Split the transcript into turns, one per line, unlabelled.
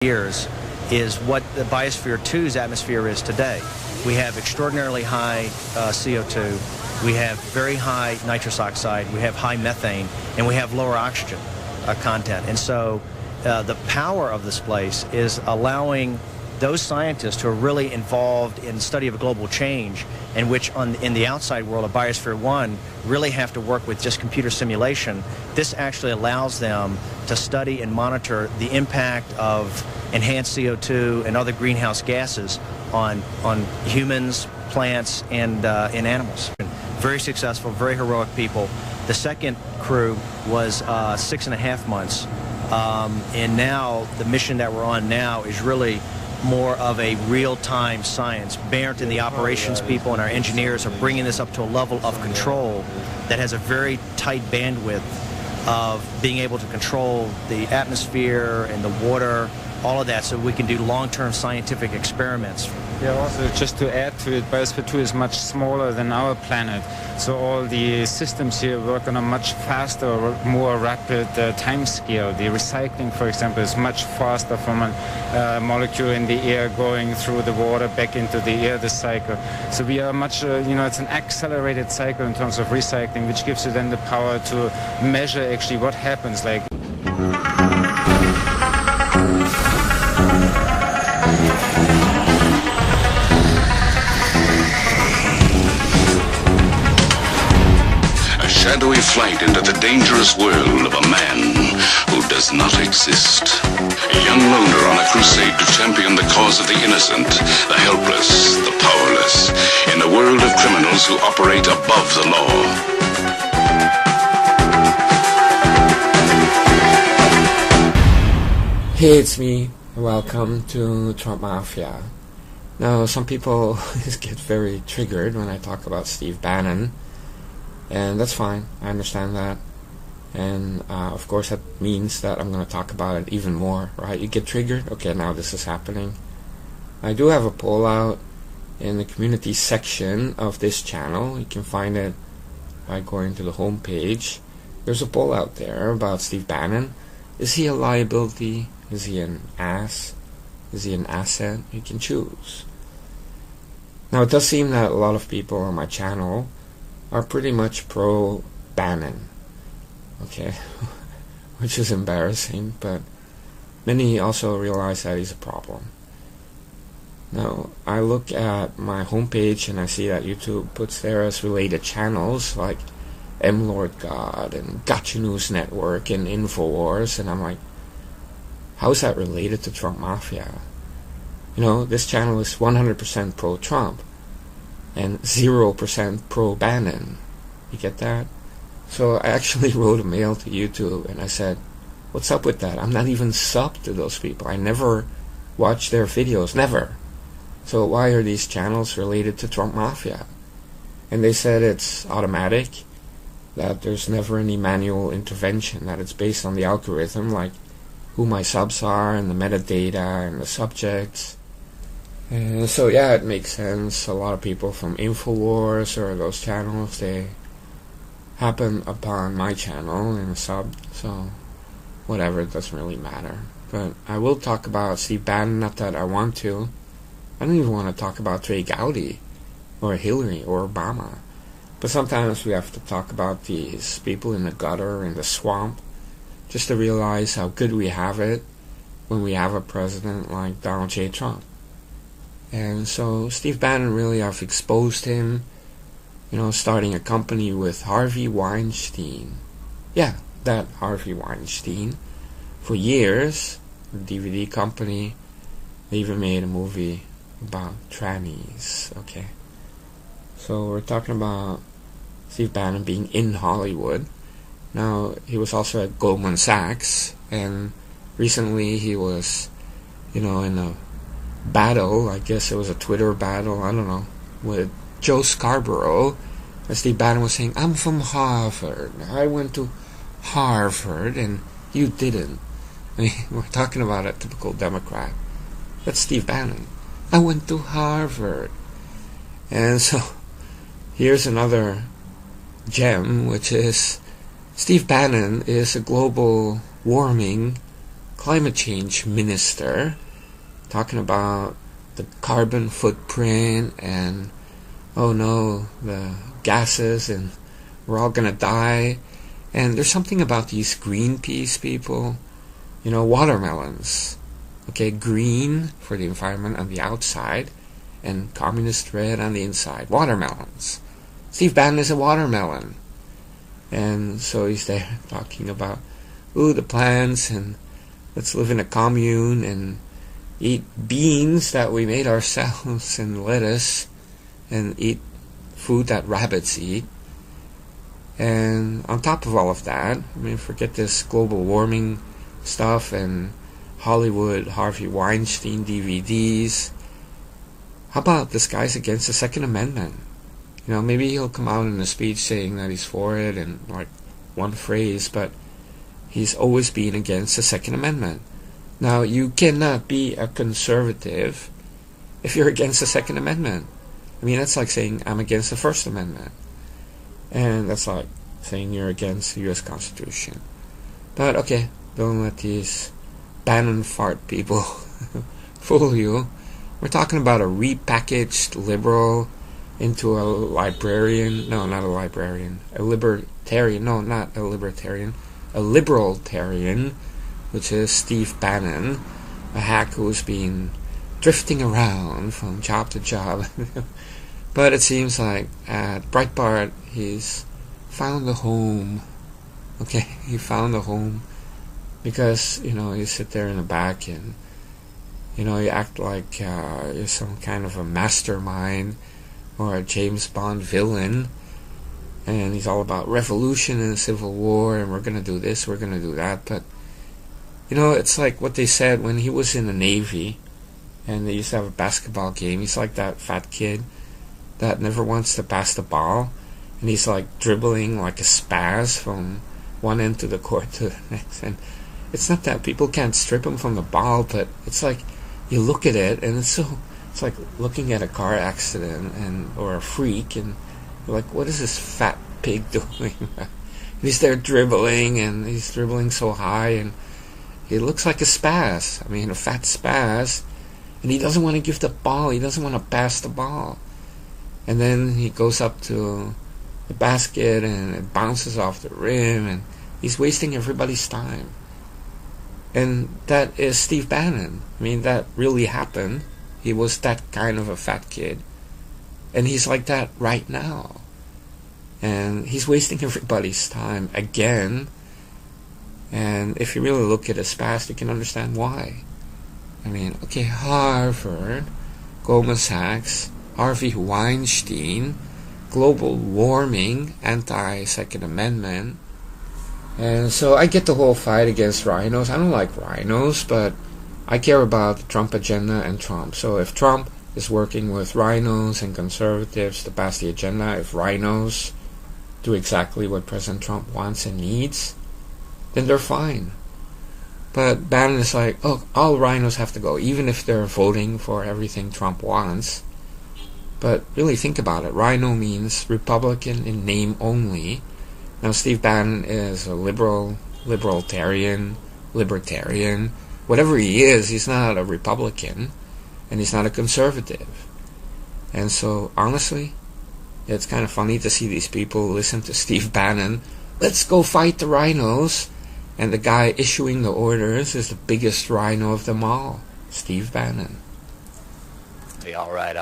years is what the Biosphere 2's atmosphere is today. We have extraordinarily high CO2, we have very high nitrous oxide, we have high methane, and we have lower oxygen content. And so the power of this place is allowing those scientists who are really involved in the study of global change, and which in the outside world of Biosphere 1 really have to work with just computer simulation. This actually allows them to study and monitor the impact of enhanced CO2 and other greenhouse gases on humans, plants, and animals. Very successful, very heroic people. The second crew was 6.5 months, and now the mission that we're on now is really more of a real-time science. Bernd and the operations people and our engineers are bringing this up to a level of control that has a very tight bandwidth of being able to control the atmosphere and the water, all of that, so we can do long-term scientific experiments.
Yeah, also just to add to it, Biosphere 2 is much smaller than our planet, so all the systems here work on a much faster, more rapid time scale. The recycling, for example, is much faster from a molecule in the air going through the water back into the air, the cycle. So we are much, it's an accelerated cycle in terms of recycling, which gives you then the power to measure actually what happens. Like
shadowy flight into the dangerous world of a man who does not exist. A young loner on a crusade to champion the cause of the innocent, the helpless, the powerless, in a world of criminals who operate above the law.
Hey, it's me. Welcome to Trump Mafia. Now, some people get very triggered when I talk about Steve Bannon. And that's fine, I understand that. And of course that means that I'm going to talk about it even more, right? You get triggered? Okay, now this is happening. I do have a poll out in the community section of this channel. You can find it by going to the home page. There's a poll out there about Steve Bannon. Is he a liability? Is he an ass? Is he an asset? You can choose. Now it does seem that a lot of people on my channel are pretty much pro-Bannon, okay, which is embarrassing, but many also realize that he's a problem. Now, I look at my homepage and I see that YouTube puts there as related channels like M-Lord God and Gotcha News Network and Infowars, and I'm like, how is that related to Trump Mafia? This channel is 100% pro-Trump and 0% pro-Bannon. You get that? So I actually wrote a mail to YouTube and I said, what's up with that? I'm not even subbed to those people. I never watch their videos, never. So why are these channels related to Trump Mafia? And they said it's automatic, that there's never any manual intervention, that it's based on the algorithm, like who my subs are and the metadata and the subjects. And so yeah, it makes sense. A lot of people from Infowars or those channels, they happen upon my channel and sub, so whatever, it doesn't really matter. But I will talk about Steve Bannon, not that I want to. I don't even want to talk about Trey Gowdy or Hillary or Obama. But sometimes we have to talk about these people in the gutter, in the swamp, just to realize how good we have it when we have a president like Donald J. Trump. And so Steve Bannon, really, I've exposed him, starting a company with Harvey Weinstein. Yeah, that Harvey Weinstein. For years, the DVD company, they even made a movie about trannies, okay? So we're talking about Steve Bannon being in Hollywood. Now, he was also at Goldman Sachs, and recently he was, in a battle, I guess it was a Twitter battle, I don't know, with Joe Scarborough. And Steve Bannon was saying, I'm from Harvard, I went to Harvard and you didn't. I mean, we're talking about a typical Democrat. That's Steve Bannon. I went to Harvard. And so here's another gem, which is Steve Bannon is a global warming climate change minister talking about the carbon footprint and, oh no, the gases and we're all gonna die. And there's something about these Greenpeace people, you know, watermelons. Okay, green for the environment on the outside and communist red on the inside. Watermelons. Steve Bannon is a watermelon. And so he's there talking about, ooh, the plants, and let's live in a commune and eat beans that we made ourselves and lettuce and eat food that rabbits eat. And on top of all of that, I mean, forget this global warming stuff and Hollywood Harvey Weinstein DVDs. How about this guy's against the Second Amendment? You know, maybe he'll come out in a speech saying that he's for it and like one phrase, but he's always been against the Second Amendment. Now, you cannot be a conservative if you're against the Second Amendment. I mean, that's like saying I'm against the First Amendment. And that's like saying you're against the U.S. Constitution. But okay, don't let these Bannon fart people fool you. We're talking about a repackaged liberal into a librarian. No, not a librarian. A libertarian. No, not a libertarian. A libertarian, which is Steve Bannon, a hack who's been drifting around from job to job. But it seems like at Breitbart, he's found a home. Okay, he found a home because, you know, you sit there in the back and, you know, you act like you're some kind of a mastermind or a James Bond villain, and he's all about revolution and civil war, and we're going to do this, we're going to do that. But, you know, it's like what they said when he was in the Navy, and they used to have a basketball game. He's like that fat kid that never wants to pass the ball, and he's like dribbling like a spaz from one end to the court to the next. And it's not that people can't strip him from the ball, but it's like you look at it and it's like looking at a car accident and or a freak, and you're like, what is this fat pig doing? He's there dribbling, and he's dribbling so high, and he looks like a spaz. I mean, a fat spaz, and he doesn't want to give the ball. He doesn't want to pass the ball. And then he goes up to the basket and it bounces off the rim, and he's wasting everybody's time. And that is Steve Bannon. I mean, that really happened. He was that kind of a fat kid. And he's like that right now. And he's wasting everybody's time again. And if you really look at his past, you can understand why. I mean, okay, Harvard, Goldman Sachs, Harvey Weinstein, global warming, anti-Second Amendment. And so I get the whole fight against rhinos. I don't like rhinos, but I care about the Trump agenda and Trump. So if Trump is working with rhinos and conservatives to pass the agenda, if rhinos do exactly what President Trump wants and needs, then they're fine. But Bannon is like, oh, all rhinos have to go, even if they're voting for everything Trump wants. But really think about it. Rhino means Republican in name only. Now Steve Bannon is a libertarian, whatever he is, he's not a Republican, and he's not a conservative. And so, honestly, it's kind of funny to see these people listen to Steve Bannon. Let's go fight the rhinos. And the guy issuing the orders is the biggest rhino of them all, Steve Bannon.
Hey, all right.